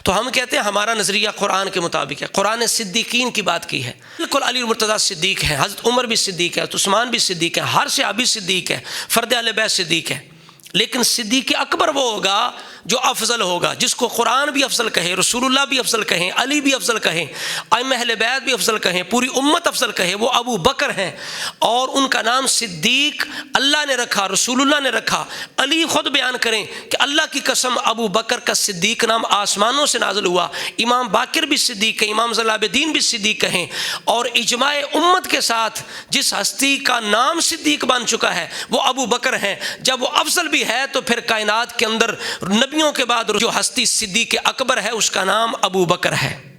तो हम कहते हैं हमारा नज़रिया कुरान के मुताबिक है। कुरान ने सिद्दीकीन की बात की है, बिल्कुल अली मुर्तज़ा सिद्दीक है, हज़रत उमर भी सिद्दीक है, उस्मान भी सिद्दीक है, हर सहाबी सिद्दीक है, फ़र्द अहले बैत सिद्दीक है। लेकिन सिद्दीक अकबर वो होगा जो अफजल होगा, जिसको कुरान भी अफजल कहे, रसूलुल्लाह भी अफजल कहें, अली भी अफजल कहें, अइम्मा अहले बैत भी अफजल कहें, पूरी उम्मत अफजल कहे, वो अबू बकर हैं। और उनका नाम सिद्दीक अल्लाह ने रखा, रसूलुल्लाह ने रखा। अली ख़ुद बयान करें कि अल्लाह की कसम अबू बकर का सिद्दीक नाम आसमानों से नाज़िल हुआ। इमाम बाकिर भी सिद्दीक है, इमाम ज़लाबुद्दीन भी सिद्दीक कहें। और इजमाए उम्मत के साथ जिस हस्ती का नाम सिद्दीक बन चुका है वो अबू बकर हैं। जब वो अफजल भी है तो फिर कायनात के अंदर नबियों के बाद जो हस्ती सिद्दीक अकबर है उसका नाम अबू बकर है।